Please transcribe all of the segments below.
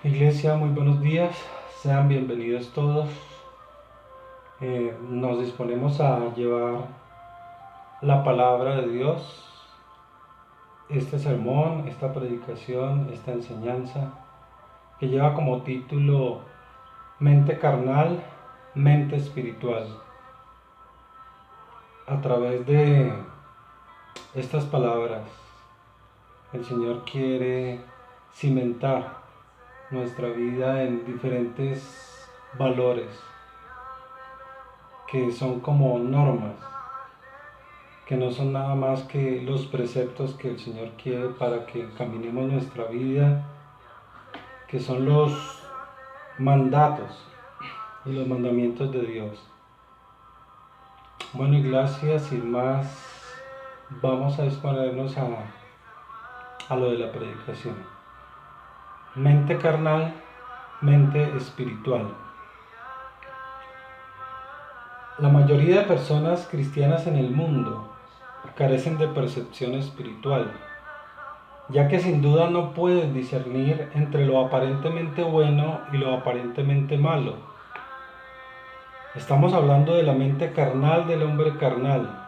Iglesia, muy buenos días, sean bienvenidos todos. Nos disponemos a llevar la palabra de Dios, este sermón, esta predicación, esta enseñanza, que lleva como título Mente carnal, mente espiritual. A través de estas palabras, el Señor quiere cimentar nuestra vida en diferentes valores que son como normas, que no son nada más que los preceptos que el Señor quiere para que caminemos nuestra vida, que son los mandatos y los mandamientos de Dios. Bueno, iglesia, sin más, vamos a disponernos a lo de la predicación. Mente carnal, mente espiritual. La mayoría de personas cristianas en el mundo carecen de percepción espiritual, ya que sin duda no pueden discernir entre lo aparentemente bueno y lo aparentemente malo. Estamos hablando de la mente carnal del hombre carnal,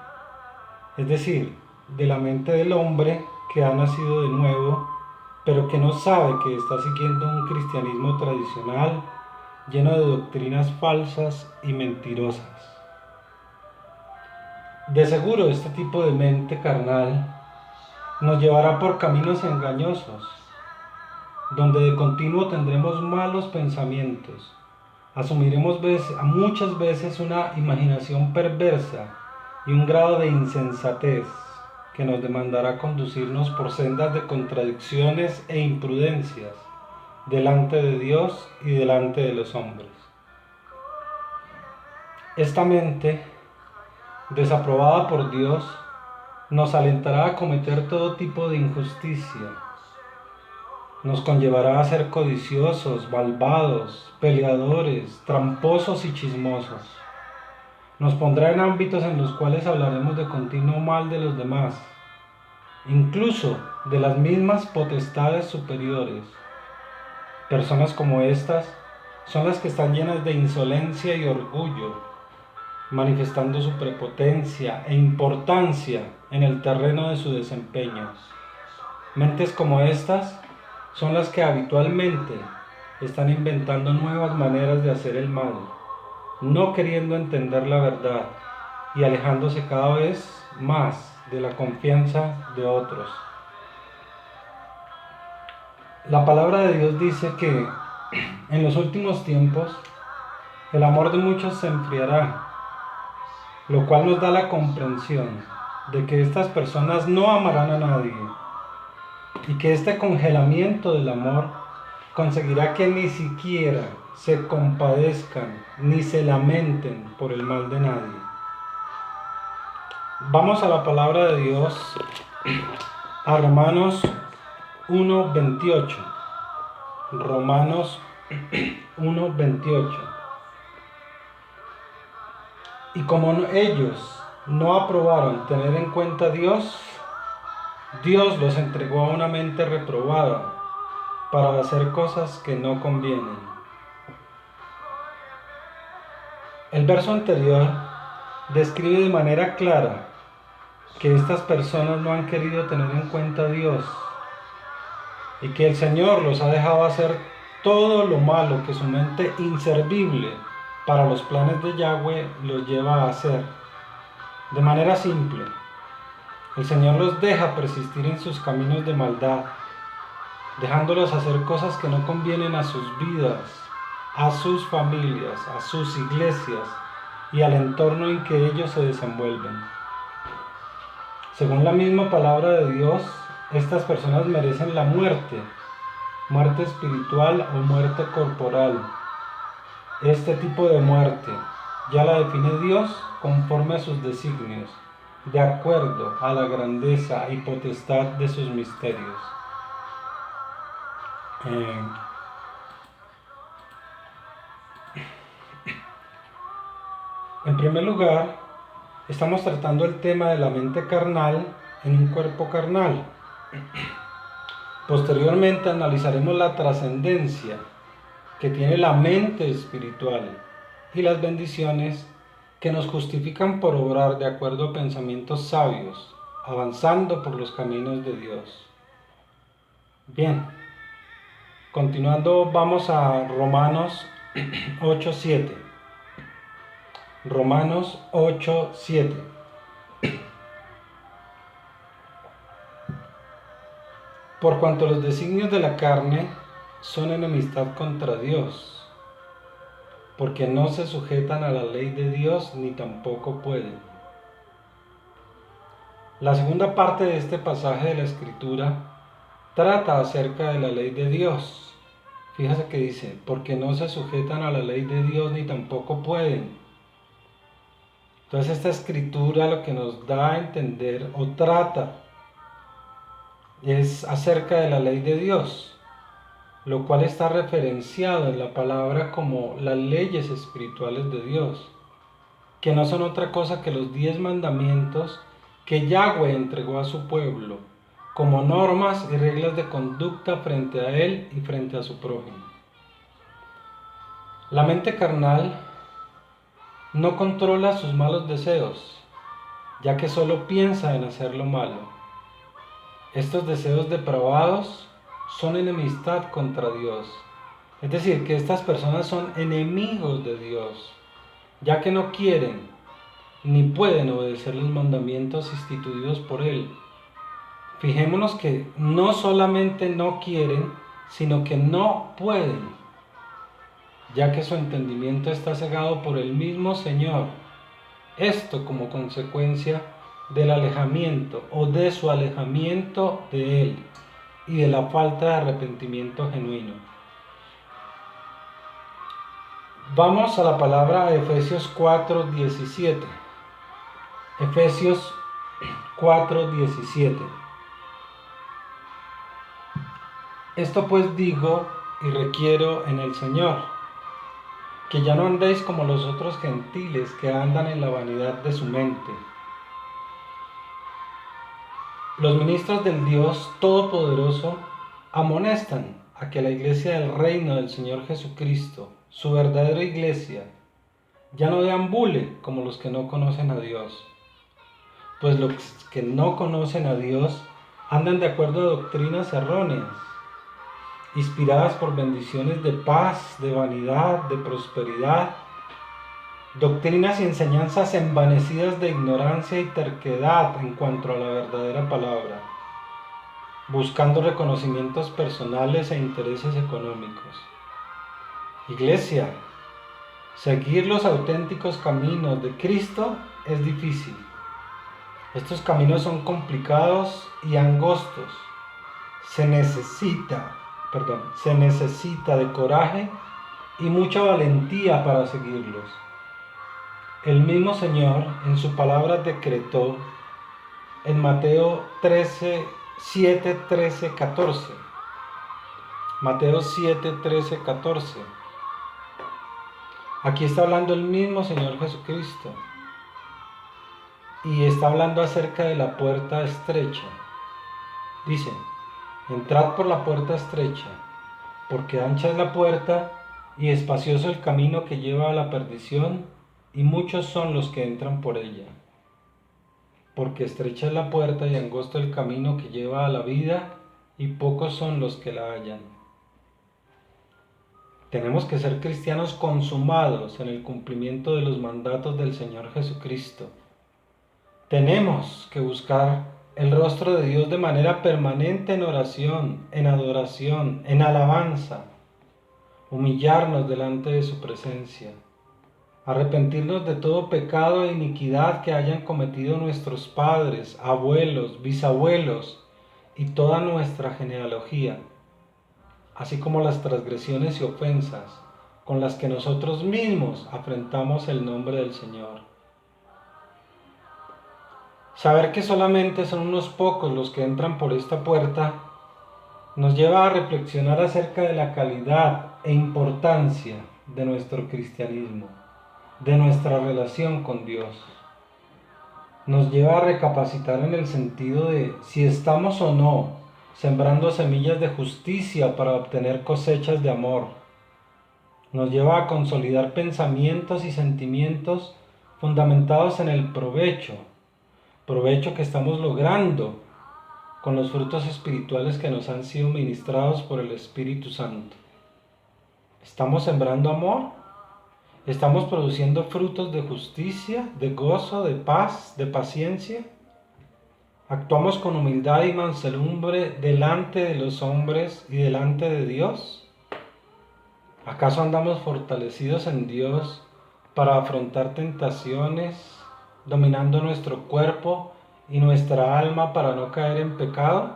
es decir, de la mente del hombre que ha nacido de nuevo, pero que no sabe que está siguiendo un cristianismo tradicional lleno de doctrinas falsas y mentirosas. De seguro este tipo de mente carnal nos llevará por caminos engañosos, donde de continuo tendremos malos pensamientos, asumiremos muchas veces una imaginación perversa y un grado de insensatez que nos demandará conducirnos por sendas de contradicciones e imprudencias delante de Dios y delante de los hombres. Esta mente, desaprobada por Dios, nos alentará a cometer todo tipo de injusticia. Nos conllevará a ser codiciosos, malvados, peleadores, tramposos y chismosos. Nos pondrá en ámbitos en los cuales hablaremos de continuo mal de los demás, incluso de las mismas potestades superiores. Personas como estas son las que están llenas de insolencia y orgullo, manifestando su prepotencia e importancia en el terreno de su desempeño. Mentes como estas son las que habitualmente están inventando nuevas maneras de hacer el mal, no queriendo entender la verdad y alejándose cada vez más de la confianza de otros. La palabra de Dios dice que en los últimos tiempos el amor de muchos se enfriará, lo cual nos da la comprensión de que estas personas no amarán a nadie y que este congelamiento del amor conseguirá que ni siquiera se compadezcan ni se lamenten por el mal de nadie. Vamos a la palabra de Dios, a Romanos 1:28. Romanos 1:28. Y como ellos no aprobaron tener en cuenta a Dios, Dios los entregó a una mente reprobada para hacer cosas que no convienen. El verso anterior describe de manera clara que estas personas no han querido tener en cuenta a Dios y que el Señor los ha dejado hacer todo lo malo que su mente inservible para los planes de Yahweh los lleva a hacer. De manera simple, el Señor los deja persistir en sus caminos de maldad, dejándolos hacer cosas que no convienen a sus vidas, a sus familias, a sus iglesias y al entorno en que ellos se desenvuelven. Según la misma palabra de Dios, estas personas merecen la muerte, muerte espiritual o muerte corporal. Este tipo de muerte ya la define Dios conforme a sus designios, de acuerdo a la grandeza y potestad de sus misterios. En primer lugar, estamos tratando el tema de la mente carnal en un cuerpo carnal. Posteriormente analizaremos la trascendencia que tiene la mente espiritual y las bendiciones que nos justifican por obrar de acuerdo a pensamientos sabios, avanzando por los caminos de Dios. Bien, continuando vamos a Romanos 8:7. Romanos 8:7. Por cuanto los designios de la carne son enemistad contra Dios, porque no se sujetan a la ley de Dios ni tampoco pueden. La segunda parte de este pasaje de la Escritura trata acerca de la ley de Dios. Fíjese que dice, porque no se sujetan a la ley de Dios ni tampoco pueden. Entonces esta Escritura lo que nos da a entender o trata es acerca de la ley de Dios, lo cual está referenciado en la palabra como las leyes espirituales de Dios, que no son otra cosa que los 10 mandamientos que Yahweh entregó a su pueblo como normas y reglas de conducta frente a él y frente a su prójimo. La mente carnal no controla sus malos deseos, ya que solo piensa en hacer lo malo. Estos deseos depravados son enemistad contra Dios. Es decir, que estas personas son enemigos de Dios, ya que no quieren ni pueden obedecer los mandamientos instituidos por Él. Fijémonos que no solamente no quieren, sino que no pueden, ya que su entendimiento está cegado por el mismo Señor. Esto como consecuencia del alejamiento o de su alejamiento de Él y de la falta de arrepentimiento genuino. Vamos a la palabra Efesios 4:17. Efesios 4:17. Esto pues digo y requiero en el Señor, que ya no andéis como los otros gentiles que andan en la vanidad de su mente. Los ministros del Dios Todopoderoso amonestan a que la iglesia del reino del Señor Jesucristo, su verdadera iglesia, ya no deambule como los que no conocen a Dios. Pues los que no conocen a Dios andan de acuerdo a doctrinas erróneas, inspiradas por bendiciones de paz, de vanidad, de prosperidad, doctrinas y enseñanzas envanecidas de ignorancia y terquedad en cuanto a la verdadera palabra, buscando reconocimientos personales e intereses económicos. Iglesia, seguir los auténticos caminos de Cristo es difícil. Estos caminos son complicados y angostos. Se necesita de coraje y mucha valentía para seguirlos. El mismo Señor en su palabra decretó en Mateo 7, 13, 14. Mateo 7, 13, 14. Aquí está hablando el mismo Señor Jesucristo y está hablando acerca de la puerta estrecha. Dice, entrad por la puerta estrecha, porque ancha es la puerta y espacioso el camino que lleva a la perdición, y muchos son los que entran por ella. Porque estrecha es la puerta y angosto el camino que lleva a la vida, y pocos son los que la hallan. Tenemos que ser cristianos consumados en el cumplimiento de los mandatos del Señor Jesucristo. Tenemos que buscar el rostro de Dios de manera permanente en oración, en adoración, en alabanza, humillarnos delante de su presencia, arrepentirnos de todo pecado e iniquidad que hayan cometido nuestros padres, abuelos, bisabuelos y toda nuestra genealogía, así como las transgresiones y ofensas con las que nosotros mismos afrentamos el nombre del Señor. Saber que solamente son unos pocos los que entran por esta puerta nos lleva a reflexionar acerca de la calidad e importancia de nuestro cristianismo, de nuestra relación con Dios. Nos lleva a recapacitar en el sentido de si estamos o no sembrando semillas de justicia para obtener cosechas de amor. Nos lleva a consolidar pensamientos y sentimientos fundamentados en el provecho que estamos logrando con los frutos espirituales que nos han sido ministrados por el Espíritu Santo. ¿Estamos sembrando amor? ¿Estamos produciendo frutos de justicia, de gozo, de paz, de paciencia? ¿Actuamos con humildad y mansedumbre delante de los hombres y delante de Dios? ¿Acaso andamos fortalecidos en Dios para afrontar tentaciones, dominando nuestro cuerpo y nuestra alma para no caer en pecado?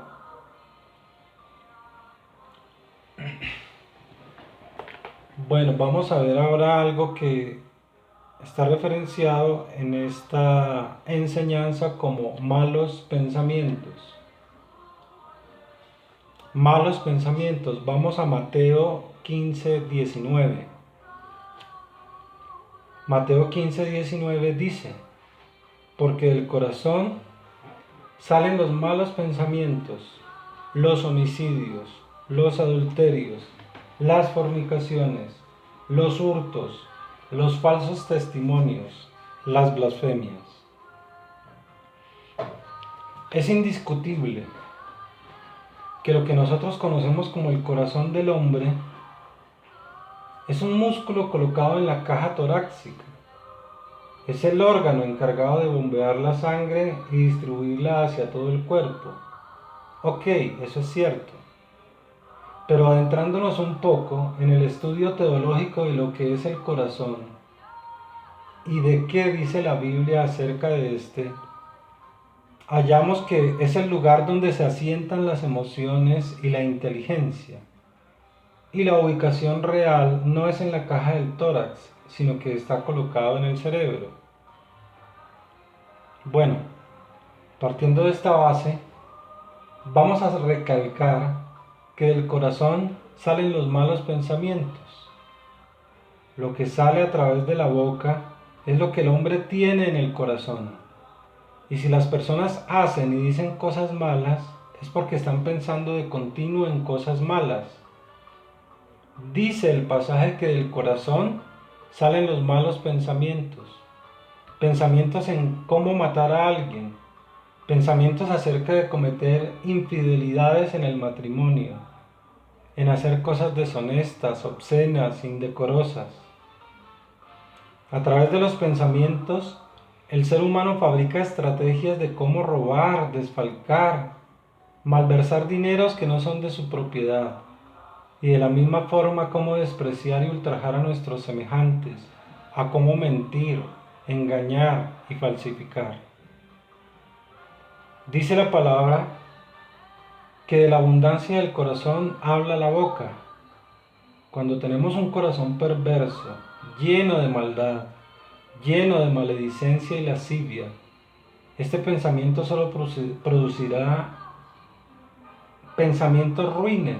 Bueno, vamos a ver ahora algo que está referenciado en esta enseñanza como malos pensamientos. Malos pensamientos. Vamos a Mateo 15:19. Mateo 15:19 dice: porque del corazón salen los malos pensamientos, los homicidios, los adulterios, las fornicaciones, los hurtos, los falsos testimonios, las blasfemias. Es indiscutible que lo que nosotros conocemos como el corazón del hombre es un músculo colocado en la caja torácica. Es el órgano encargado de bombear la sangre y distribuirla hacia todo el cuerpo. Ok, eso es cierto. Pero adentrándonos un poco en el estudio teológico de lo que es el corazón y de qué dice la Biblia acerca de este, hallamos que es el lugar donde se asientan las emociones y la inteligencia. Y la ubicación real no es en la caja del tórax, sino que está colocado en el cerebro. Bueno, partiendo de esta base, vamos a recalcar que del corazón salen los malos pensamientos. Lo que sale a través de la boca es lo que el hombre tiene en el corazón. Y si las personas hacen y dicen cosas malas, es porque están pensando de continuo en cosas malas. Dice el pasaje que del corazón salen los malos pensamientos. Pensamientos en cómo matar a alguien. Pensamientos acerca de cometer infidelidades en el matrimonio. En hacer cosas deshonestas, obscenas, indecorosas. A través de los pensamientos, el ser humano fabrica estrategias de cómo robar, desfalcar, malversar dineros que no son de su propiedad. Y de la misma forma cómo despreciar y ultrajar a nuestros semejantes, a cómo mentir, engañar y falsificar. Dice la palabra que de la abundancia del corazón habla la boca. Cuando tenemos un corazón perverso, lleno de maldad, lleno de maledicencia y lascivia, este pensamiento solo producirá pensamientos ruines,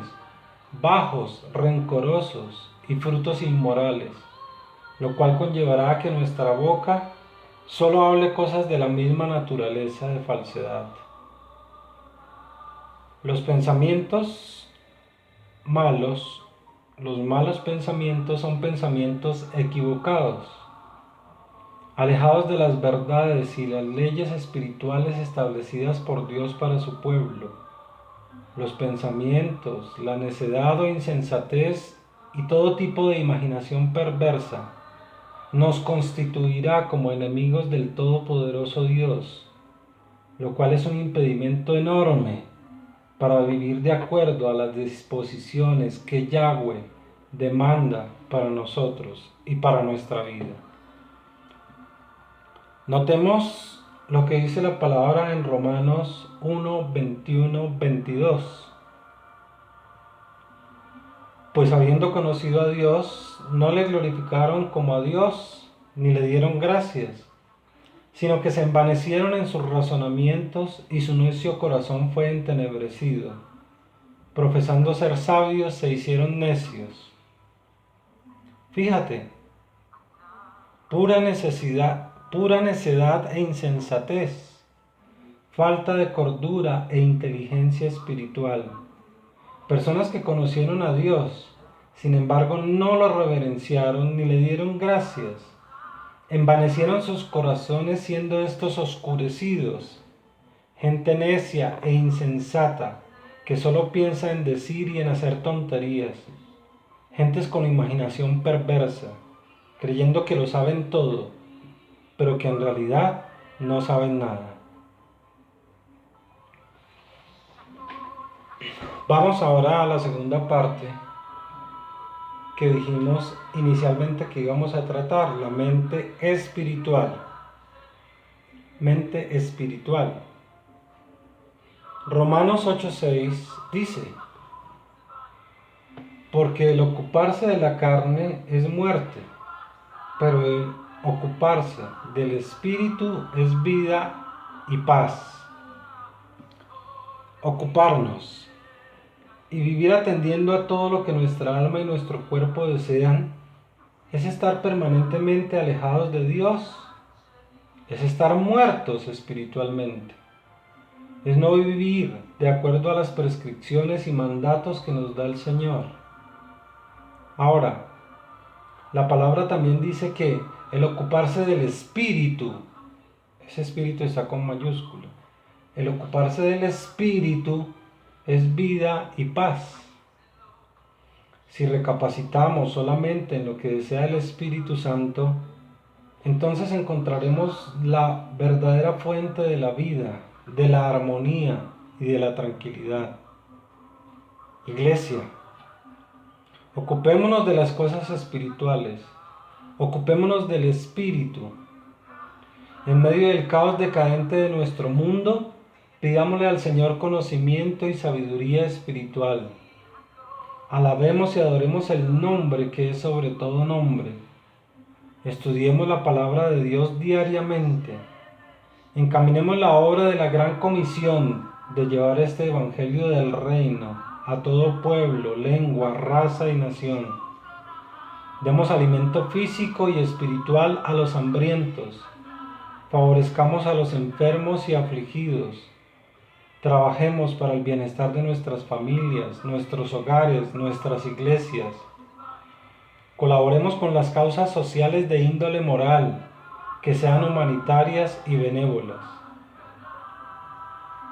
bajos, rencorosos y frutos inmorales, lo cual conllevará a que nuestra boca solo hable cosas de la misma naturaleza de falsedad. Los pensamientos malos, los malos pensamientos son pensamientos equivocados, alejados de las verdades y las leyes espirituales establecidas por Dios para su pueblo. Los pensamientos, la necedad o insensatez y todo tipo de imaginación perversa nos constituirá como enemigos del Todopoderoso Dios, lo cual es un impedimento enorme para vivir de acuerdo a las disposiciones que Yahweh demanda para nosotros y para nuestra vida. Notemos lo que dice la palabra en Romanos 1, 21, 22. Pues habiendo conocido a Dios, no le glorificaron como a Dios, ni le dieron gracias, sino que se envanecieron en sus razonamientos y su necio corazón fue entenebrecido. Profesando ser sabios, se hicieron necios. Fíjate, pura necedad e insensatez. falta de cordura e inteligencia espiritual. Personas que conocieron a Dios, sin embargo no lo reverenciaron ni le dieron gracias. Envanecieron sus corazones siendo estos oscurecidos. Gente necia e insensata que solo piensa en decir y en hacer tonterías. Gentes con imaginación perversa, creyendo que lo saben todo, pero que en realidad no saben nada. Vamos ahora a la segunda parte que dijimos inicialmente que íbamos a tratar, la mente espiritual. Mente espiritual. Romanos 8:6 dice: porque el ocuparse de la carne es muerte, pero el ocuparse del espíritu es vida y paz. Ocuparnos y vivir atendiendo a todo lo que nuestra alma y nuestro cuerpo desean es estar permanentemente alejados de Dios, es estar muertos espiritualmente, es no vivir de acuerdo a las prescripciones y mandatos que nos da el Señor. Ahora, la palabra también dice que el ocuparse del espíritu, ese espíritu está con mayúscula, el ocuparse del espíritu es vida y paz. Si recapacitamos solamente en lo que desea el Espíritu Santo, entonces encontraremos la verdadera fuente de la vida, de la armonía y de la tranquilidad. Iglesia, ocupémonos de las cosas espirituales, ocupémonos del Espíritu. En medio del caos decadente de nuestro mundo, pidámosle al Señor conocimiento y sabiduría espiritual. Alabemos y adoremos el nombre que es sobre todo nombre. Estudiemos la palabra de Dios diariamente. Encaminemos la obra de la gran comisión de llevar este evangelio del reino a todo pueblo, lengua, raza y nación. Demos alimento físico y espiritual a los hambrientos. Favorezcamos a los enfermos y afligidos. Trabajemos para el bienestar de nuestras familias, nuestros hogares, nuestras iglesias. Colaboremos con las causas sociales de índole moral, que sean humanitarias y benévolas.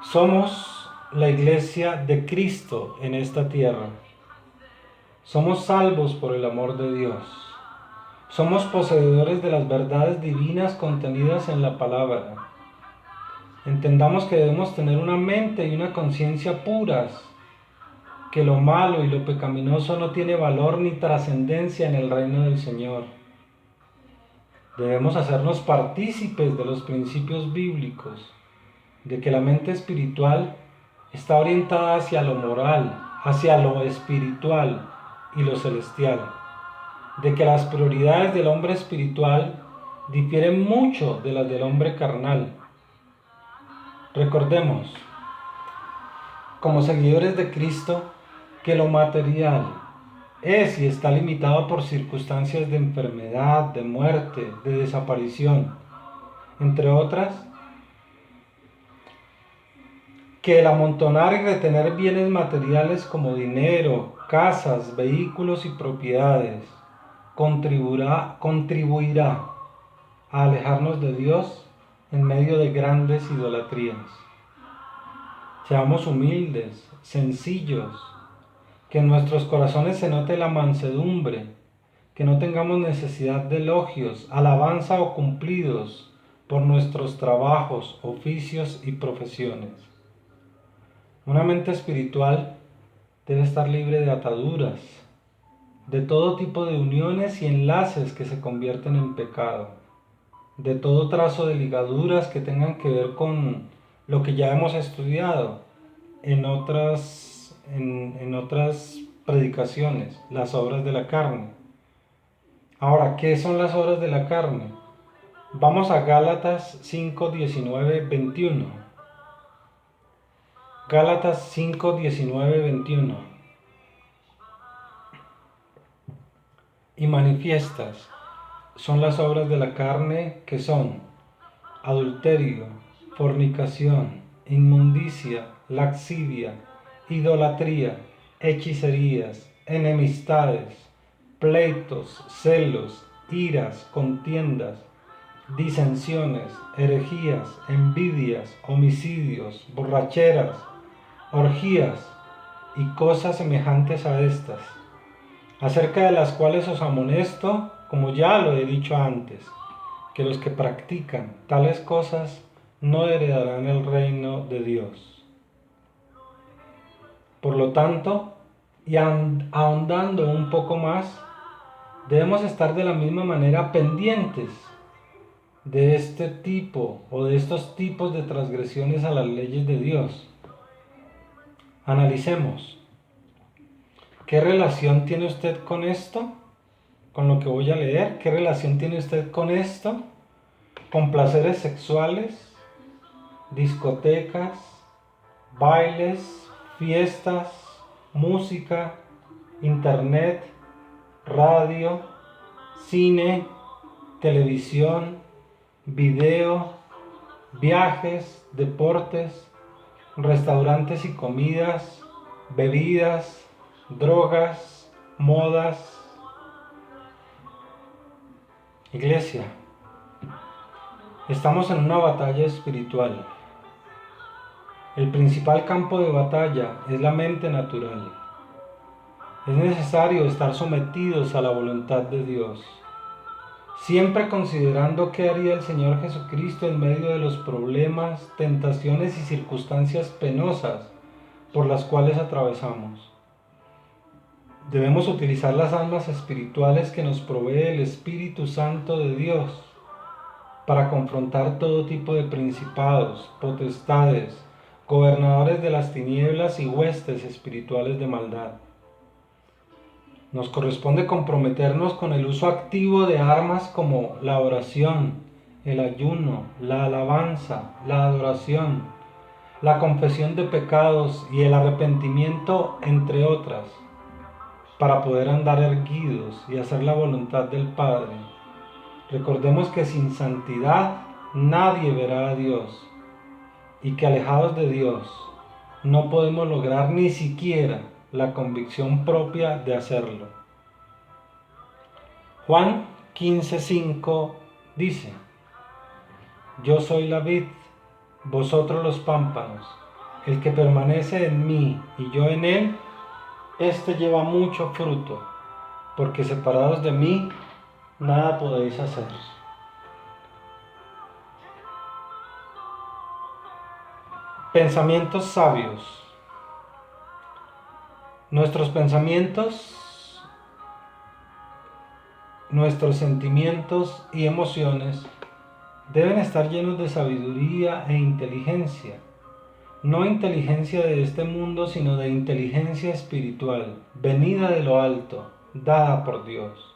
Somos la iglesia de Cristo en esta tierra. Somos salvos por el amor de Dios. Somos poseedores de las verdades divinas contenidas en la palabra. Entendamos que debemos tener una mente y una conciencia puras, que lo malo y lo pecaminoso no tiene valor ni trascendencia en el reino del Señor. Debemos hacernos partícipes de los principios bíblicos, de que la mente espiritual está orientada hacia lo moral, hacia lo espiritual y lo celestial, de que las prioridades del hombre espiritual difieren mucho de las del hombre carnal. Recordemos, como seguidores de Cristo, que lo material es y está limitado por circunstancias de enfermedad, de muerte, de desaparición, entre otras, que el amontonar y retener bienes materiales como dinero, casas, vehículos y propiedades contribuirá a alejarnos de Dios en medio de grandes idolatrías. Seamos humildes, sencillos, que en nuestros corazones se note la mansedumbre, que no tengamos necesidad de elogios, alabanza o cumplidos por nuestros trabajos, oficios y profesiones. Una mente espiritual debe estar libre de ataduras, de todo tipo de uniones y enlaces que se convierten en pecado, de todo trazo de ligaduras que tengan que ver con lo que ya hemos estudiado en otras predicaciones, las obras de la carne. Ahora, ¿qué son las obras de la carne? Vamos a Gálatas 5, 19, 21. Gálatas 5, 19, 21. Y manifiestas son las obras de la carne, que son adulterio, fornicación, inmundicia, laxidia, idolatría, hechicerías, enemistades, pleitos, celos, iras, contiendas, disensiones, herejías, envidias, homicidios, borracheras, orgías y cosas semejantes a estas, acerca de las cuales os amonesto, como ya lo he dicho antes, que los que practican tales cosas no heredarán el reino de Dios. Por lo tanto, y ahondando un poco más, debemos estar de la misma manera pendientes de este tipo o de estos tipos de transgresiones a las leyes de Dios. Analicemos. ¿Qué relación tiene usted con esto? Con lo que voy a leer. ¿Qué relación tiene usted con esto? Con placeres sexuales, discotecas, bailes, fiestas, música, internet, radio, cine, televisión, video, viajes, deportes, restaurantes y comidas, bebidas, drogas, modas. Iglesia, estamos en una batalla espiritual. El principal campo de batalla es la mente natural. Es necesario estar sometidos a la voluntad de Dios, siempre considerando qué haría el Señor Jesucristo en medio de los problemas, tentaciones y circunstancias penosas por las cuales atravesamos. Debemos utilizar las armas espirituales que nos provee el Espíritu Santo de Dios para confrontar todo tipo de principados, potestades, gobernadores de las tinieblas y huestes espirituales de maldad. Nos corresponde comprometernos con el uso activo de armas como la oración, el ayuno, la alabanza, la adoración, la confesión de pecados y el arrepentimiento, entre otras, para poder andar erguidos y hacer la voluntad del Padre. Recordemos que sin santidad nadie verá a Dios y que alejados de Dios no podemos lograr ni siquiera la convicción propia de hacerlo. Juan 15:5 dice: Yo soy la vid, vosotros los pámpanos. El que permanece en mí y yo en él, éste lleva mucho fruto, porque separados de mí, nada podéis hacer. Pensamientos sabios. Nuestros pensamientos, nuestros sentimientos y emociones deben estar llenos de sabiduría e inteligencia. No inteligencia de este mundo, sino de inteligencia espiritual, venida de lo alto, dada por Dios.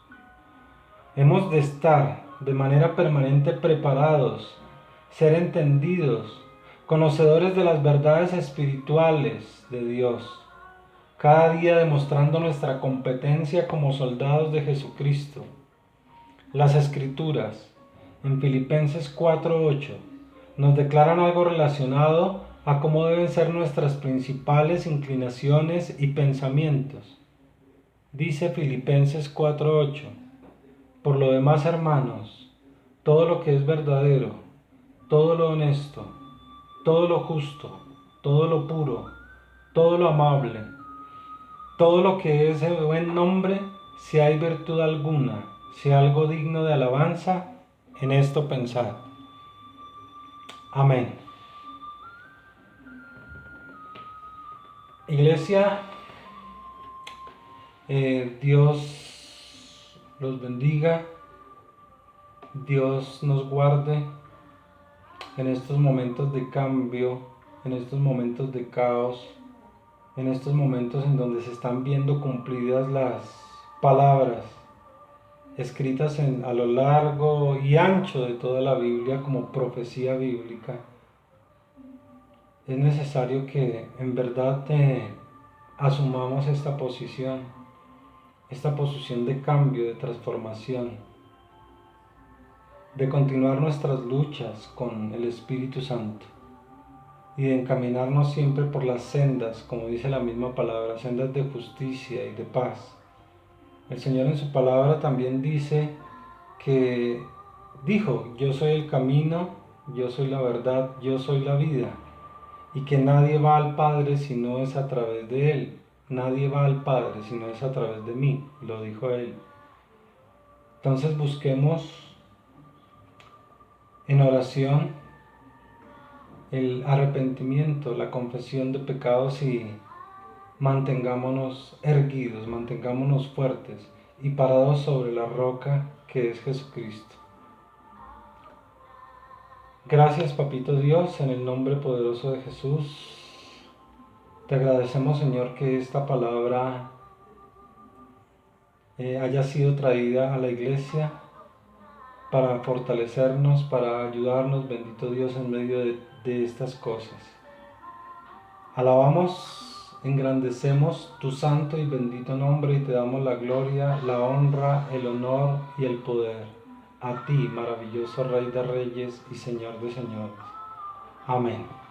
Hemos de estar de manera permanente preparados, ser entendidos, conocedores de las verdades espirituales de Dios, cada día demostrando nuestra competencia como soldados de Jesucristo. Las Escrituras, en Filipenses 4:8, nos declaran algo relacionado a cómo deben ser nuestras principales inclinaciones y pensamientos. Dice Filipenses 4:8: Por lo demás, hermanos, todo lo que es verdadero, todo lo honesto, todo lo justo, todo lo puro, todo lo amable, todo lo que es de buen nombre, si hay virtud alguna, si algo digno de alabanza, en esto pensad. Amén. Iglesia, Dios los bendiga, Dios nos guarde en estos momentos de cambio, en estos momentos de caos, en estos momentos en donde se están viendo cumplidas las palabras escritas a lo largo y ancho de toda la Biblia como profecía bíblica. Es necesario que en verdad asumamos esta posición de cambio, de transformación, de continuar nuestras luchas con el Espíritu Santo. y de encaminarnos siempre por las sendas, como dice la misma palabra, sendas de justicia y de paz. El Señor en su palabra también dijo, yo soy el camino, yo soy la verdad, yo soy la vida, y que nadie va al Padre si no es a través de Él. Nadie va al Padre si no es a través de mí, lo dijo Él. Entonces busquemos en oración el arrepentimiento, la confesión de pecados y mantengámonos erguidos, mantengámonos fuertes y parados sobre la roca que es Jesucristo. Gracias, Papito Dios, en el nombre poderoso de Jesús. Te agradecemos, Señor, que esta palabra haya sido traída a la iglesia para fortalecernos, para ayudarnos, bendito Dios, en medio de estas cosas. Alabamos, engrandecemos tu santo y bendito nombre y te damos la gloria, la honra, el honor y el poder. A ti, maravilloso Rey de Reyes y Señor de Señores. Amén.